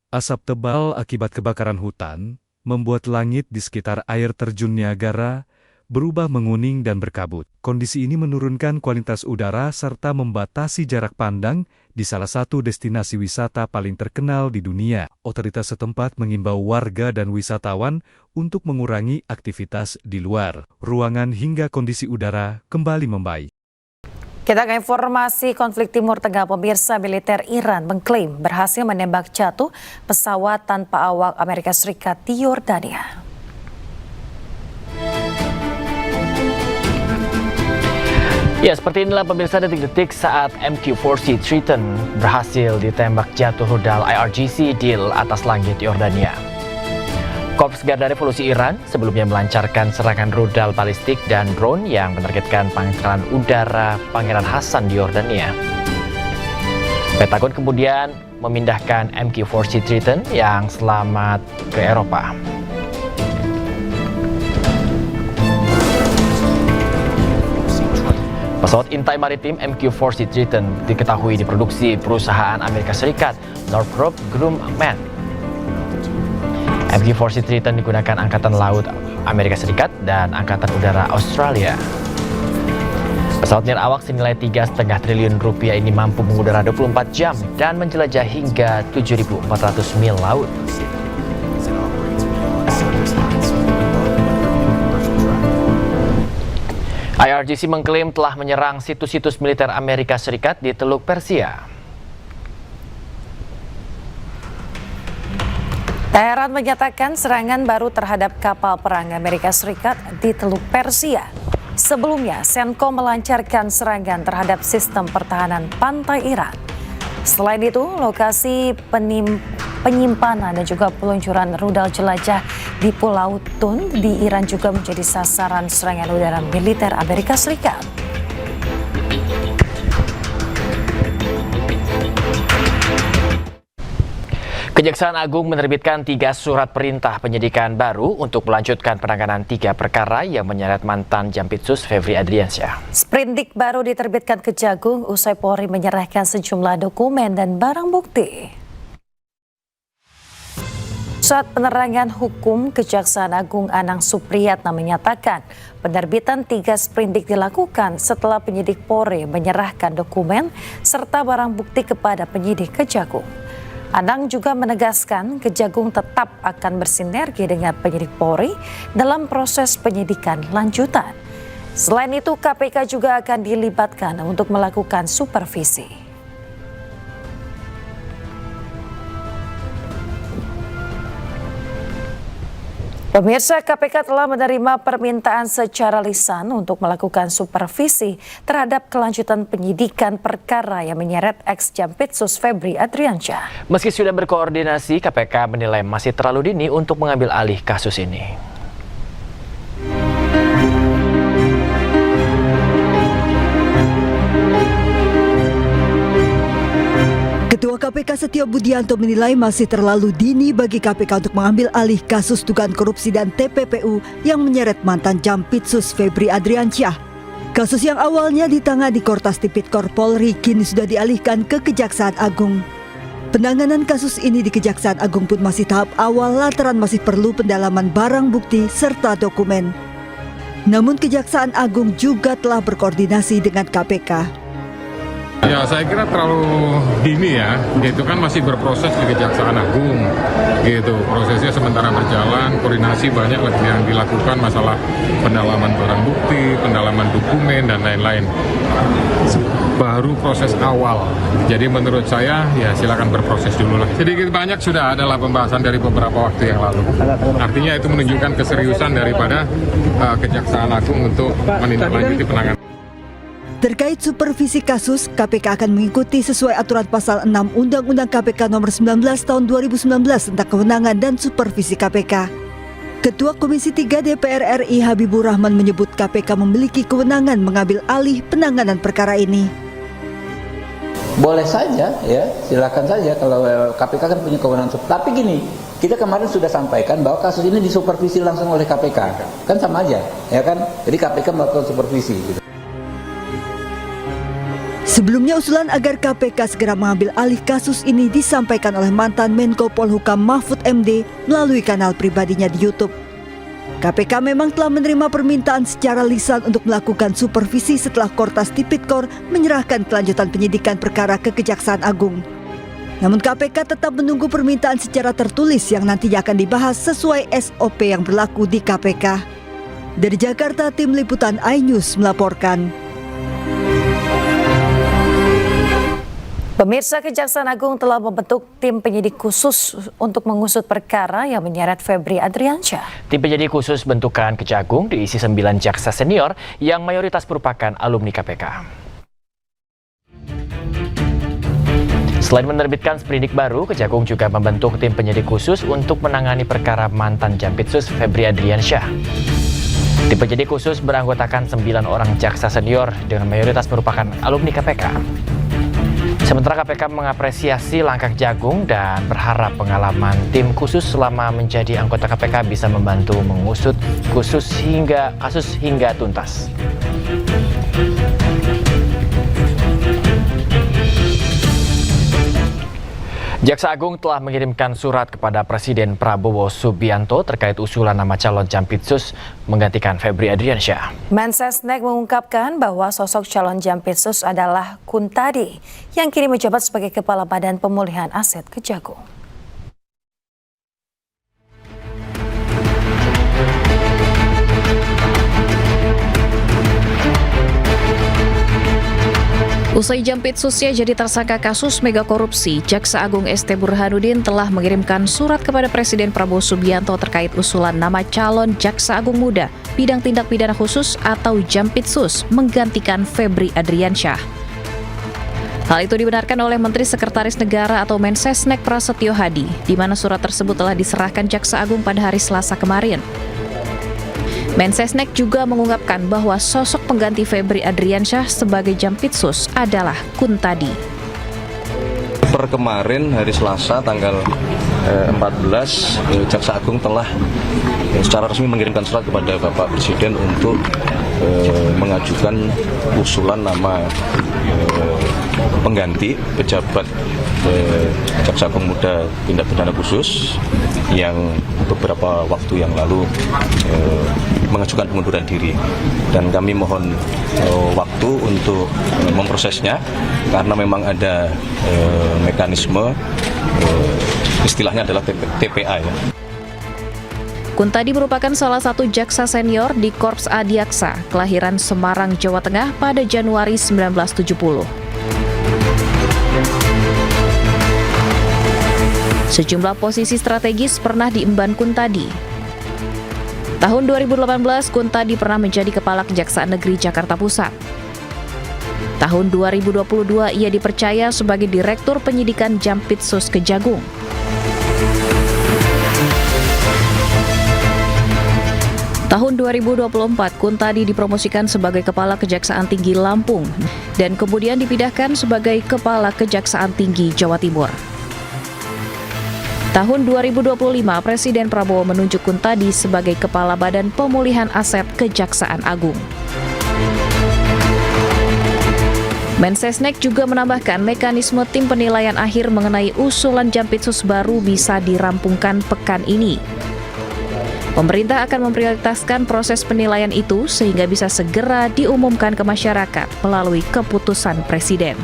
Asap tebal akibat kebakaran hutan membuat langit di sekitar air terjun Niagara berubah menguning dan berkabut. Kondisi ini menurunkan kualitas udara serta membatasi jarak pandang di salah satu destinasi wisata paling terkenal di dunia. Otoritas setempat mengimbau warga dan wisatawan untuk mengurangi aktivitas di luar ruangan hingga kondisi udara kembali membaik. Kita ke informasi konflik Timur Tengah. Pemirsa, militer Iran mengklaim berhasil menembak jatuh pesawat tanpa awak Amerika Serikat di Yordania. Ya, seperti inilah pemirsa detik-detik saat MQ-4C Triton berhasil ditembak jatuh rudal IRGC di atas langit Yordania. Korps Garda Revolusi Iran sebelumnya melancarkan serangan rudal balistik dan drone yang menargetkan pangkalan udara Pangeran Hassan di Yordania. Pentagon kemudian memindahkan MQ-4C Triton yang selamat ke Eropa. Pesawat intai maritim MQ-4C Triton diketahui diproduksi perusahaan Amerika Serikat Northrop Grumman. MQ-4C Triton digunakan Angkatan Laut Amerika Serikat dan Angkatan Udara Australia. Pesawat nirawak senilai 3,5 triliun rupiah ini mampu mengudara 24 jam dan menjelajah hingga 7.400 mil laut. IRGC mengklaim telah menyerang situs-situs militer Amerika Serikat di Teluk Persia. Teheran menyatakan serangan baru terhadap kapal perang Amerika Serikat di Teluk Persia. Sebelumnya, CENTCOM melancarkan serangan terhadap sistem pertahanan pantai Iran. Selain itu, lokasi penyimpanan dan juga peluncuran rudal jelajah di Pulau Thun di Iran juga menjadi sasaran serangan udara militer Amerika Serikat. Kejaksaan Agung menerbitkan 3 surat perintah penyidikan baru untuk melanjutkan penanganan 3 perkara yang menyeret mantan Jampitsus Febri Adriansyah. Sprindik baru diterbitkan Kejagung usai Polri menyerahkan sejumlah dokumen dan barang bukti. Saat penerangan hukum, Kejaksaan Agung Anang Supriyatna menyatakan penerbitan 3 sprindik dilakukan setelah penyidik Polri menyerahkan dokumen serta barang bukti kepada penyidik Kejagung. Anang juga menegaskan Kejagung tetap akan bersinergi dengan penyidik Polri dalam proses penyidikan lanjutan. Selain itu, KPK juga akan dilibatkan untuk melakukan supervisi. Pemirsa, KPK telah menerima permintaan secara lisan untuk melakukan supervisi terhadap kelanjutan penyidikan perkara yang menyeret ex-Jampitsus Febri Adriansyah. Meski sudah berkoordinasi, KPK menilai masih terlalu dini untuk mengambil alih kasus ini. Ketua KPK Setio Budianto menilai masih terlalu dini bagi KPK untuk mengambil alih kasus dugaan korupsi dan TPPU yang menyeret mantan Jampitsus Febri Adriansyah. Kasus yang awalnya ditangani Kortas Tipikor Polri kini sudah dialihkan ke Kejaksaan Agung. Penanganan kasus ini di Kejaksaan Agung pun masih tahap awal lantaran masih perlu pendalaman barang bukti serta dokumen. Namun Kejaksaan Agung juga telah berkoordinasi dengan KPK. Ya, saya kira terlalu dini ya, gitu kan masih berproses di Kejaksaan Agung, gitu. Prosesnya sementara berjalan, koordinasi banyak lagi yang dilakukan, masalah pendalaman barang bukti, pendalaman dokumen, dan lain-lain. Baru proses awal, jadi menurut saya ya silakan berproses dulu lah. Sedikit banyak sudah adalah pembahasan dari beberapa waktu yang lalu. Artinya itu menunjukkan keseriusan daripada Kejaksaan Agung untuk menindaklanjuti penanganan. Terkait supervisi kasus, KPK akan mengikuti sesuai aturan pasal 6 Undang-Undang KPK nomor 19 tahun 2019 tentang kewenangan dan supervisi KPK. Ketua Komisi 3 DPR RI Habibur Rahman menyebut KPK memiliki kewenangan mengambil alih penanganan perkara ini. Boleh saja ya, silakan saja kalau KPK kan punya kewenangan. Tapi gini, kita kemarin sudah sampaikan bahwa kasus ini disupervisi langsung oleh KPK. Kan sama aja, ya kan? Jadi KPK melakukan supervisi gitu. Sebelumnya usulan agar KPK segera mengambil alih kasus ini disampaikan oleh mantan Menko Polhukam Mahfud MD melalui kanal pribadinya di YouTube. KPK memang telah menerima permintaan secara lisan untuk melakukan supervisi setelah Kortas Tipikor menyerahkan kelanjutan penyidikan perkara ke Kejaksaan Agung. Namun KPK tetap menunggu permintaan secara tertulis yang nantinya akan dibahas sesuai SOP yang berlaku di KPK. Dari Jakarta, Tim Liputan iNews melaporkan. Pemirsa, Kejaksaan Agung telah membentuk tim penyidik khusus untuk mengusut perkara yang menyeret Febri Adriansyah. Tim penyidik khusus bentukan Kejagung diisi 9 jaksa senior yang mayoritas merupakan alumni KPK. Selain menerbitkan sprindik baru, Kejagung juga membentuk tim penyidik khusus untuk menangani perkara mantan Jampitsus Febri Adriansyah. Tim penyidik khusus beranggotakan 9 orang jaksa senior dengan mayoritas merupakan alumni KPK. Sementara KPK mengapresiasi langkah Kejagung dan berharap pengalaman tim khusus selama menjadi anggota KPK bisa membantu mengusut kasus hingga tuntas. Jaksa Agung telah mengirimkan surat kepada Presiden Prabowo Subianto terkait usulan nama calon Jampitsus menggantikan Febri Adriansyah. Mensesnek mengungkapkan bahwa sosok calon Jampitsus adalah Kuntadi yang kini menjabat sebagai Kepala Badan Pemulihan Aset Kejagung. Usai Jampitsusnya jadi tersangka kasus mega korupsi, Jaksa Agung ST Burhanuddin telah mengirimkan surat kepada Presiden Prabowo Subianto terkait usulan nama calon Jaksa Agung Muda bidang tindak pidana khusus atau Jampitsus menggantikan Febri Adriansyah. Hal itu dibenarkan oleh Menteri Sekretaris Negara atau Mensesnek Prasetyo Hadi, di mana surat tersebut telah diserahkan Jaksa Agung pada hari Selasa kemarin. Mensesnek juga mengungkapkan bahwa sosok pengganti Febri Adriansyah sebagai Jampitsus adalah Kuntadi. Per kemarin hari Selasa tanggal 14, Jaksa Agung telah secara resmi mengirimkan surat kepada Bapak Presiden untuk mengajukan usulan nama pengganti pejabat Jaksa Agung Muda Tindak Pidana Khusus yang beberapa waktu yang lalu mengajukan pengunduran diri, dan kami mohon waktu untuk memprosesnya karena memang ada mekanisme istilahnya adalah TPA ya. Kuntadi merupakan salah satu jaksa senior di Korps Adiaksa, kelahiran Semarang, Jawa Tengah pada Januari 1970. Sejumlah posisi strategis pernah diemban Kuntadi. Tahun 2018, Kuntadi pernah menjadi Kepala Kejaksaan Negeri Jakarta Pusat. Tahun 2022, ia dipercaya sebagai Direktur Penyidikan Jampitsus Kejagung. Tahun 2024, Kuntadi dipromosikan sebagai Kepala Kejaksaan Tinggi Lampung dan kemudian dipindahkan sebagai Kepala Kejaksaan Tinggi Jawa Timur. Tahun 2025, Presiden Prabowo menunjuk Kuntadi sebagai Kepala Badan Pemulihan Aset Kejaksaan Agung. Mensesnek juga menambahkan mekanisme tim penilaian akhir mengenai usulan Jampitsus baru bisa dirampungkan pekan ini. Pemerintah akan memprioritaskan proses penilaian itu sehingga bisa segera diumumkan ke masyarakat melalui keputusan Presiden.